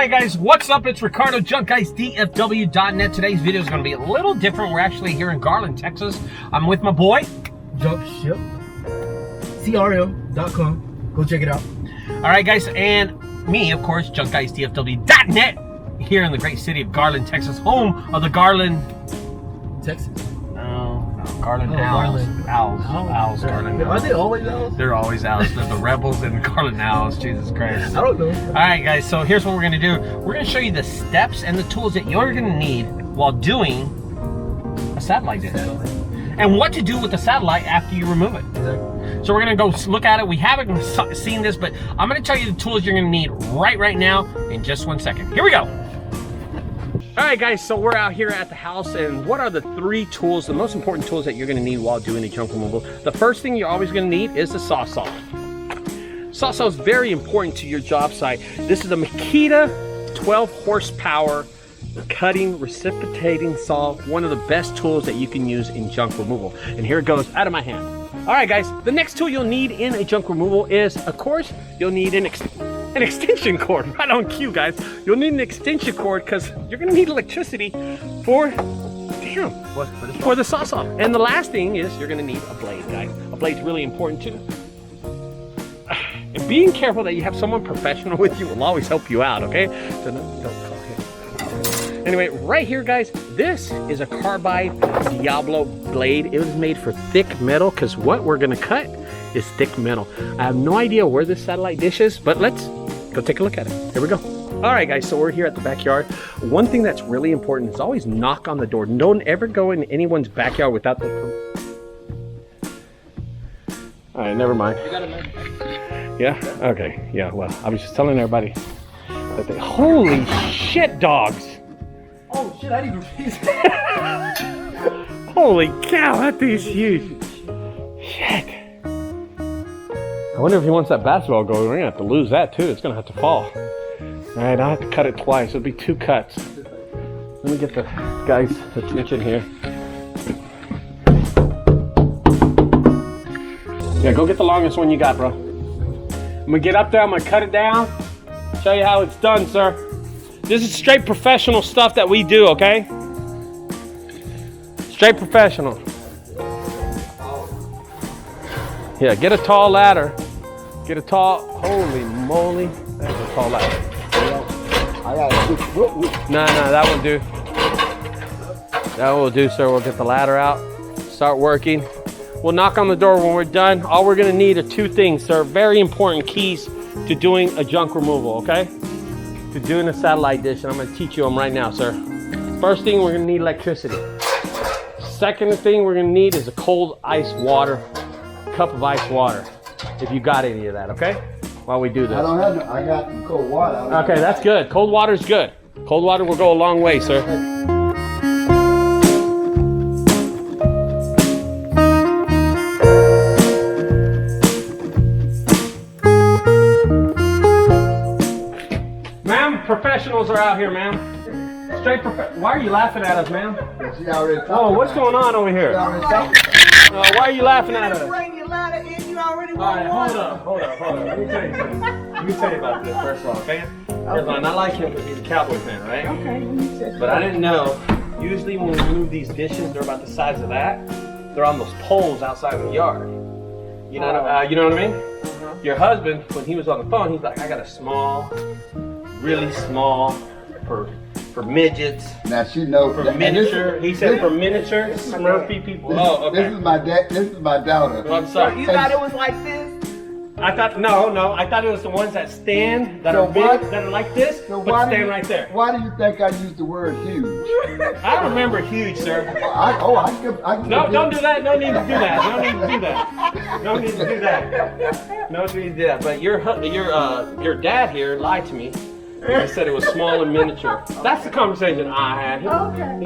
Alright guys, what's up? It's Ricardo, junkguysdfw.net. Today's video is going to be a little different. We're actually here in Garland, Texas. I'm with my boy, CRM.com. Go check it out. Alright guys, and me, of course, junkguysdfw.net, here in the great city of Garland, Texas, home of the Garland... Texas? Garland Owls. Owls, Garland Owls. Are they always owls? They're always owls. They're the rebels and Garland Owls. Jesus Christ. I don't know. Alright guys, so here's what we're going to do. We're going to show you the steps and the tools that you're going to need while doing a satellite dish. And what to do with the satellite after you remove it. Exactly. So we're going to go look at it. We haven't seen this, but I'm going to tell you the tools you're going to need right now in just 1 second. Here we go. Alright guys, so we're out here at the house, and what are the three tools, the most important tools that you're going to need while doing a junk removal? The first thing you're always going to need is the saw. Saw is very important to your job site. This is a Makita 12 horsepower cutting, reciprocating saw, one of the best tools that you can use in junk removal. And here it goes out of my hand. Alright guys, the next tool you'll need in a junk removal is, of course, you'll need an extension cord. Right on cue, guys. You'll need an extension cord because you're going to need electricity for the saw. And the last thing is you're going to need a blade, guys. A blade's really important too. And being careful that you have someone professional with you will always help you out, okay? So don't call him. Anyway, right here, guys, this is a carbide Diablo blade. It was made for thick metal because what we're going to cut is thick metal. I have no idea where this satellite dish is, but let's go take a look at it. Here we go. All right, guys, so we're here at the backyard. One thing that's really important is always knock on the door. Don't ever go in anyone's backyard without the... All right, never mind. Yeah? Okay. Yeah, well, I was just telling everybody that they... Holy shit, dogs! Oh shit, I didn't even Holy cow, that thing's huge. Shit. I wonder if he wants that basketball goal. We're gonna have to lose that too. It's gonna have to fall. All right, I'll have to cut it twice. It'll be 2 cuts. Let me get the guy's attention here. Yeah, go get the longest one you got, bro. I'm gonna get up there. I'm gonna cut it down. Show you how it's done, sir. This is straight professional stuff that we do, okay? Straight professional. Yeah, get a tall ladder. Get a tall, holy moly. That's a tall ladder. No, that won't do. That will do, sir. We'll get the ladder out, start working. We'll knock on the door when we're done. All we're gonna need are 2 things, sir. Very important keys to doing a junk removal, okay? To doing a satellite dish, and I'm gonna teach you them right now, sir. First thing, we're gonna need electricity. Second thing we're gonna need is a cold ice water, cup of ice water, if you got any of that, okay? While we do this. I don't have no, I got cold water. Okay, that's good. Cold water is good. Cold water will go a long way, sir. Ma'am, professionals are out here, ma'am. Straight Why are you laughing at us, ma'am? Oh, what's going on over here? Why are you laughing at us? Bring your ladder in, you already Alright, hold up. Let me tell you something. Let me tell you about this first of all, okay? Here's one. I like him because he's a Cowboy fan, right? Okay. But I didn't know, usually when we move these dishes, they're about the size of that. They're on those poles outside of the yard. You know what I mean? Your husband, when he was on the phone, he's like, I got a small, really small, for midgets. Now she knows. For miniature. He said for miniature Smurfy people. Oh, okay. This is my daughter. Well, I'm sorry. You thought it was like this? I thought no. I thought it was the ones that stand, that are big, that are like this, but stand right there. Why do you think I used the word huge? I remember huge, sir. I can No, don't do that. No need to do that. No need to do that. No need to do that. No need to do that. But your dad here lied to me. He said it was small and miniature. That's the conversation I had. Okay.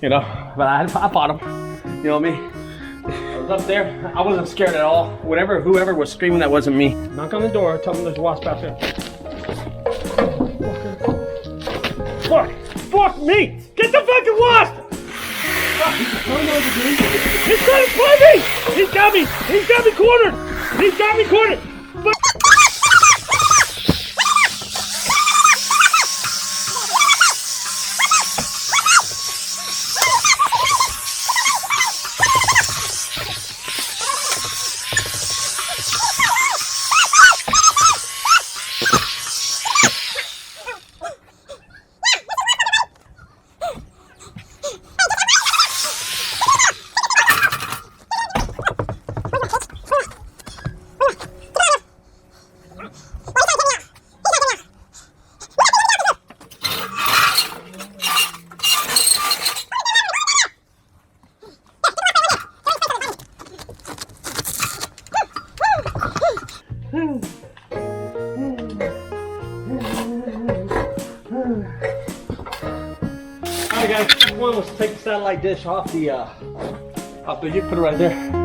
You know, but I fought him. You know what I mean? I was up there. I wasn't scared at all. Whoever was screaming, that wasn't me. Knock on the door. Tell them there's wasps out there. Fuck me! Get the fucking wasp! He's trying to find me! He's got me! He's got me cornered! He's got me cornered! Alright guys, step one was to take the satellite dish off the you put it right there.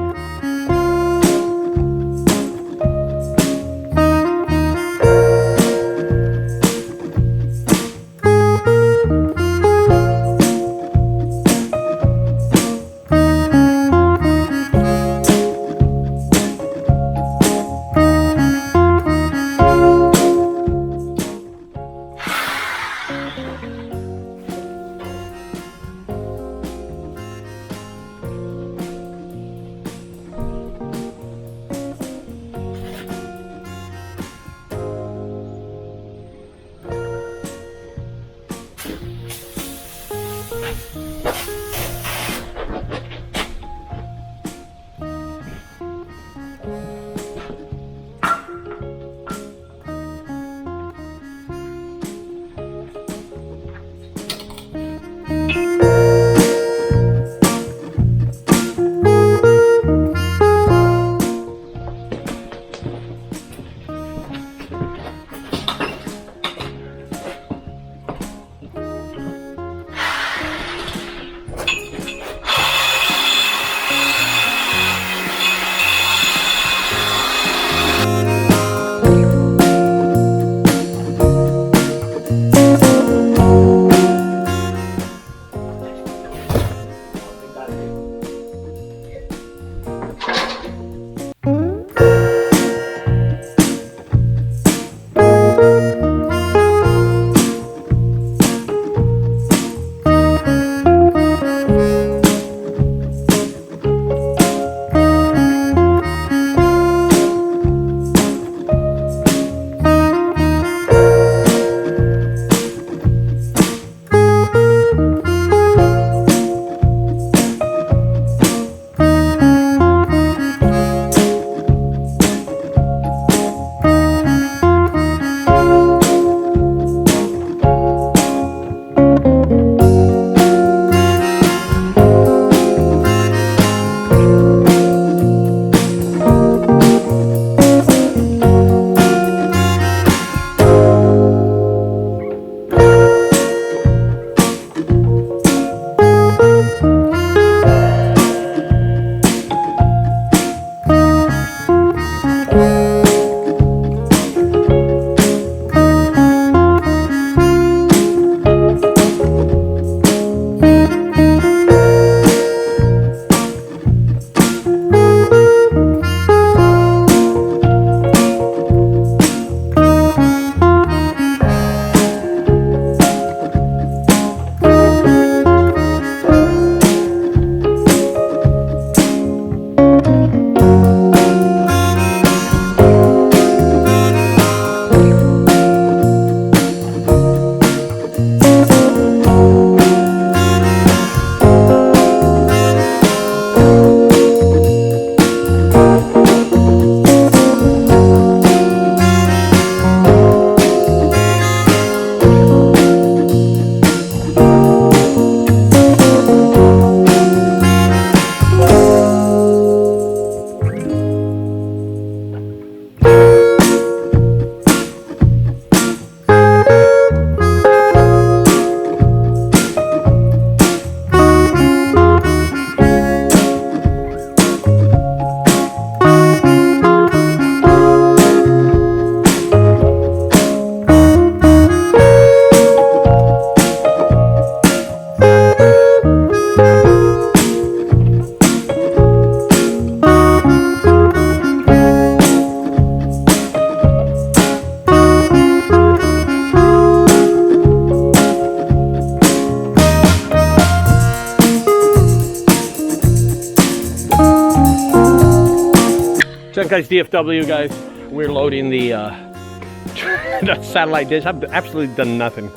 JunkGuysdfw, guys. We're loading the, the satellite dish. I've absolutely done nothing.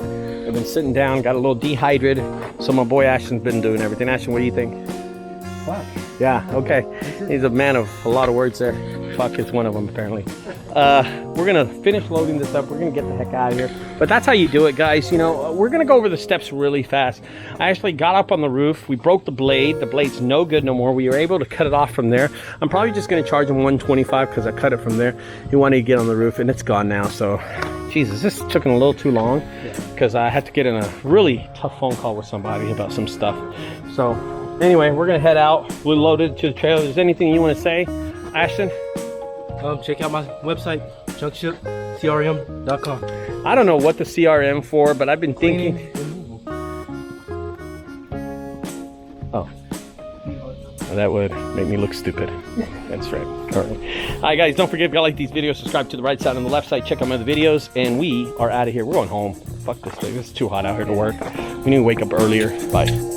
I've been sitting down, got a little dehydrated. So my boy Ashton's been doing everything. Ashton, what do you think? Fuck. Yeah, okay. He's a man of a lot of words there. Fuck is one of them, apparently. We're gonna finish loading this up. We're gonna get the heck out of here. But that's how you do it, guys. You know, we're gonna go over the steps really fast. I actually got up on the roof. We broke the blade. The blade's no good no more. We were able to cut it off from there. I'm probably just gonna charge him $125 because I cut it from there. He wanted to get on the roof, and it's gone now. So, Jesus, this took him a little too long because I had to get in a really tough phone call with somebody about some stuff. So, anyway, we're gonna head out. We're loaded to the trailer. Is there anything you want to say, Ashton? Check out my website, junkguysdfw.com. I don't know what the CRM for, but I've been thinking. Oh, that would make me look stupid. That's right. All right, guys, don't forget if you like these videos, subscribe to the right side and the left side. Check out my other videos, and we are out of here. We're going home. Fuck this thing. It's too hot out here to work. We need to wake up earlier. Bye.